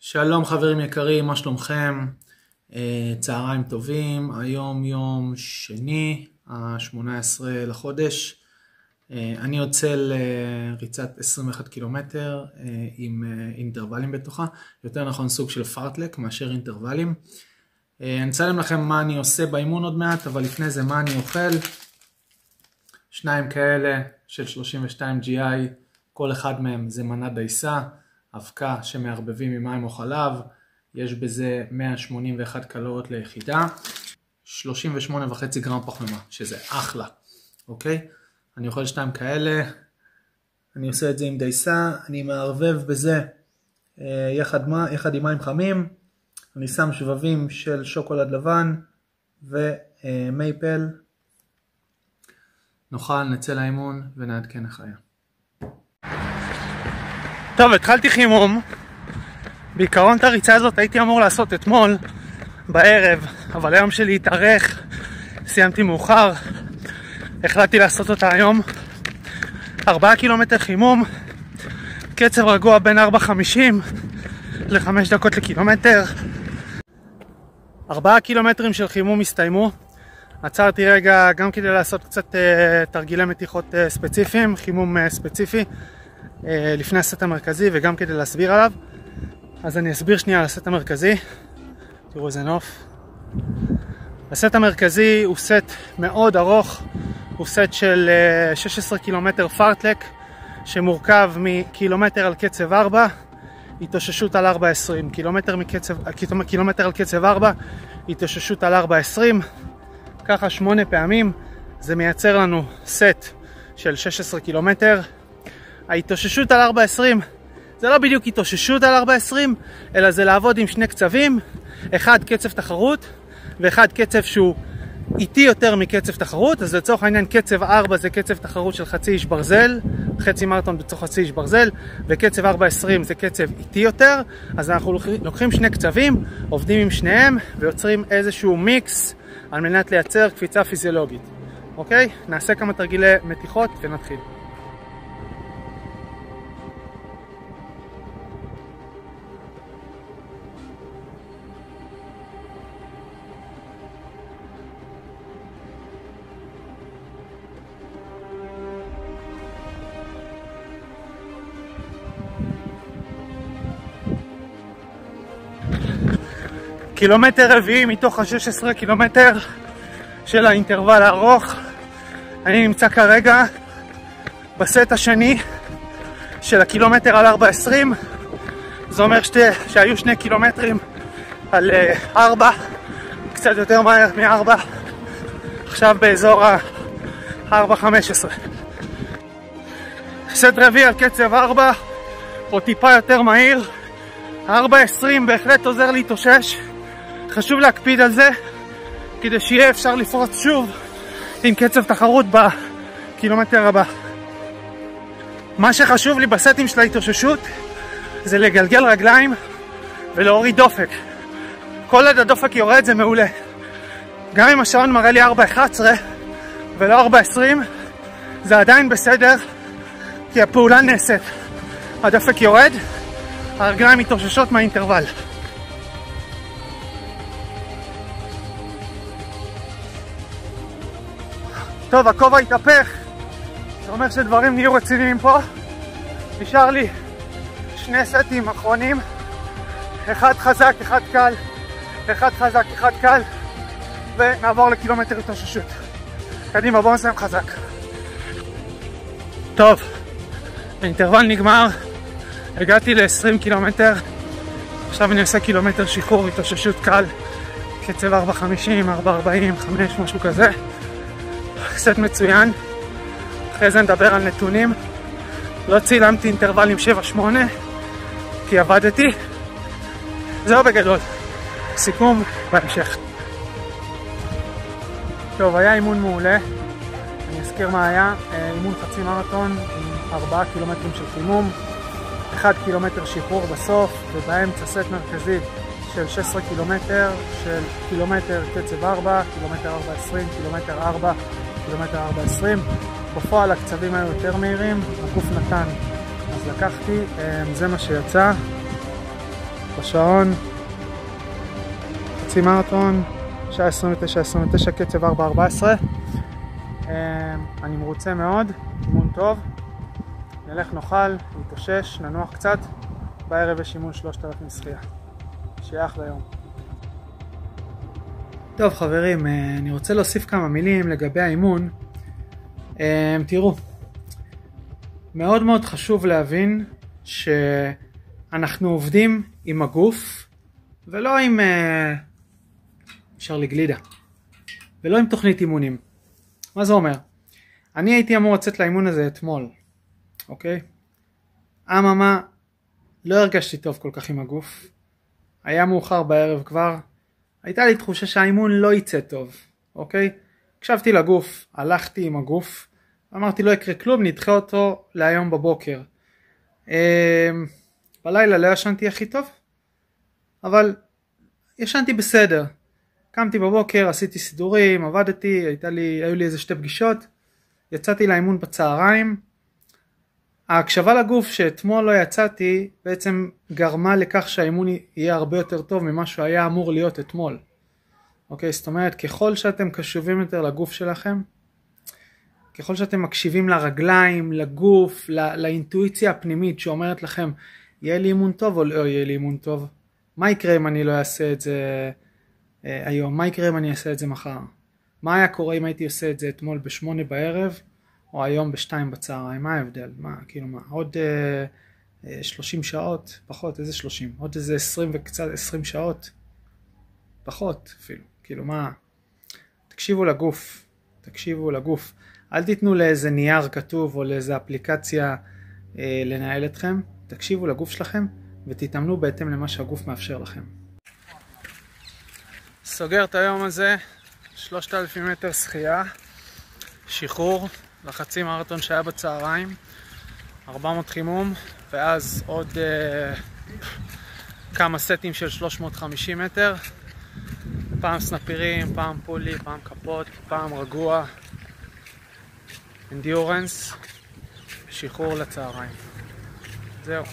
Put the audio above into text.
שלום חברים יקרים, מה שלומכם? צהריים טובים. היום יום שני, ה-18 לחודש. אני יוצא לריצת 21 קילומטר עם אינטרוולים בתוכה, יותר נכון סוג של פארטלק מאשר אינטרוולים. אני אצלם לכם מה אני עושה באימון עוד מעט, אבל לפני זה מה אני אוכל. שניים כאלה של 32 GI, כל אחד מהם זה מנה דייסה, אבקה שמערבבים עם מים או חלב, יש בזה 181 קלוריות ליחידה, 38.5 גרם פחמימה, שזה אחלה, אוקיי? אני אוכל שתיים כאלה, אני עושה את זה עם דייסה, אני מערבב בזה יחד עם מים חמים, אני שם שבבים של שוקולד לבן ומייפל, נאכל, נצא לאימון ונעדכן איך היה. טוב, התחלתי חימום. בעיקרון את הריצה הזאת הייתי אמור לעשות אתמול בערב, אבל היום שלי התארך, סיימתי מאוחר, החלטתי לעשות אותה היום. 4 קילומטר חימום, קצב רגוע בין 4.50 ל-5 דקות לקילומטר. 4 קילומטרים של חימום הסתיימו. עצרתי רגע גם כדי לעשות קצת תרגילי מתיחות ספציפיים, חימום ספציפי לפני הסט המרכזי, וגם כדי להסביר עליו. אז אני אסביר שנייה על הסט המרכזי. תראו איזה נוף. הסט המרכזי הוא סט מאוד ארוך, הוא סט של 16 קילומטר פארטלק, שמורכב מקילומטר על קצב 4, התאוששות על 4.20, קילומטר על קצב 4, התאוששות על 4.20, ככה 8 פעמים. זה מייצר לנו סט של 16 קילומטר. ההתאוששות על 4.20 זה לא בדיוק התאוששות על 4.20, אלא זה לעבוד עם שני קצבים, אחד קצב תחרות ואחד קצב שהוא איטי יותר מקצב תחרות. אז לצורך העניין קצב 4 זה קצב תחרות של חצי איש ברזל, חצי מרתון בצורך חצי איש ברזל, וקצב 4.20 זה קצב איטי יותר. אז אנחנו לוקחים שני קצבים, עובדים עם שניהם ויוצרים איזשהו מיקס על מנת לייצר קפיצה פיזיולוגית. אוקיי? נעשה כמה תרגילי מתיחות ונתחיל. קילומטר רביעי מתוך ה-16 קילומטר של האינטרוול הארוך. אני נמצא כרגע בסט השני של הקילומטר על 4.20. זה אומר שהיו 2 קילומטרים על 4, קצת יותר מהר מ-4, עכשיו באזור ה-4.15. סט רביעי על קצב 4 או טיפה יותר מהיר. 4.20 בהחלט עוזר להתאושש, חשוב להקפיד על זה כדי שיהיה אפשר לפרוץ שוב עם קצב תחרות בקילומטר הבא. מה שחשוב לי בסטים של ההתאוששות זה לגלגל רגליים ולהוריד דופק. כל עוד הדופק יורד זה מעולה. גם אם השעון מראה לי 4.11 ולא 4.20 זה עדיין בסדר, כי הפעולה נעשית. הדופק יורד, הרגליים מתאוששות מהאינטרוול. טוב, הכובע התהפך, זה אומר שדברים נהיו רציניים פה. נשאר לי 2 סטים אחרונים, אחד חזק, אחד קל, אחד חזק, אחד קל, ונעבור לקילומטר התאוששות. קדימה, בואו נסיים חזק. טוב, האינטרוול נגמר, הגעתי ל-20 קילומטר, עכשיו אני עושה קילומטר שחרור, התאוששות קל, קצב 4.50, 4.40, 5, משהו כזה. סט מצוין. אחרי זה נדבר על נתונים. לא צילמתי אינטרוולים 7-8 כי עבדתי. זהו בגדול, סיכום בהמשך. טוב, היה אימון מעולה. אני אזכיר מה היה. אימון חצי מרתון עם 4 קילומטרים של חימום, 1 קילומטר שחרור בסוף, ובאמצע סט מרכזי של 16 קילומטר, של קילומטר קצב 4, קילומטר 4.20, קילומטר 4, קילומטר 4.20. בפועל הקצבים היו יותר מהירים, הגוף נתן, אז לקחתי, זה מה שיצא. בשעון, חצי מרתון, שעה 29:29, קצב 4:14. אני מרוצה מאוד, אימון טוב. נלך נאכל, נתאושש, ננוח קצת. בערב יש אימון 3000 שחייה. שיהיה אחלה יום. טוב חברים, אני רוצה להוסיף כמה מילים לגבי האימון. תראו, מאוד מאוד חשוב להבין שאנחנו עובדים עם הגוף ולא עם שרלי גלידה ולא עם תוכנית אימונים. מה זה אומר? אני הייתי אמור לצאת לאימון הזה אתמול, אוקיי? אממה, לא הרגשתי טוב כל כך עם הגוף. היה מאוחר בערב כבר. הייתה לי תחושה שהאימון לא יצא טוב, אוקיי? הקשבתי לגוף, הלכתי עם הגוף, אמרתי לא יקרה כלום, נדחה אותו להיום בבוקר. בלילה לא ישנתי הכי טוב, אבל ישנתי בסדר. קמתי בבוקר, עשיתי סידורים, עבדתי, היו לי איזה 2 פגישות, יצאתי לאימון בצהריים. ההקשבה לגוף שאתמול לא יצאתי בעצם גרמה לכך שהאימון יהיה הרבה יותר טוב ממה שהוא היה אמור להיות אתמול. אוקיי, זאת אומרת, ככל שאתם קשובים יותר לגוף שלכם, ככל שאתם מקשיבים לרגליים, לגוף, לאינטואיציה הפנימית שאומרת לכם, יהיה לי אימון טוב או לא יהיה לי אימון טוב? מה יקרה אם אני לא אעשה את זה היום? מה יקרה אם אני אעשה את זה מחר? מה היה קורה אם הייתי עושה את זה אתמול ב8 בערב? או היום ב2 בצהריים? מה ההבדל? מה, כאילו מה? עוד 30 שעות? פחות, איזה 30? עוד איזה 20 וקצת, 20 שעות? פחות אפילו. כאילו מה? תקשיבו לגוף. תקשיבו לגוף. אל תיתנו לאיזה נייר כתוב או לאיזה אפליקציה לנהל אתכם. תקשיבו לגוף שלכם ותתאמנו בהתאם למה שהגוף מאפשר לכם. סוגר את היום הזה. 3000 מטר שחייה. שחרור. לחצי מרתון שהיה בצהריים, 400 חימום, ואז עוד כמה סטים של 350 מטר, פעם סנפירים, פעם פולי, פעם כפות, פעם רגוע, אנדיורנס, שחרור לצהריים. זהו.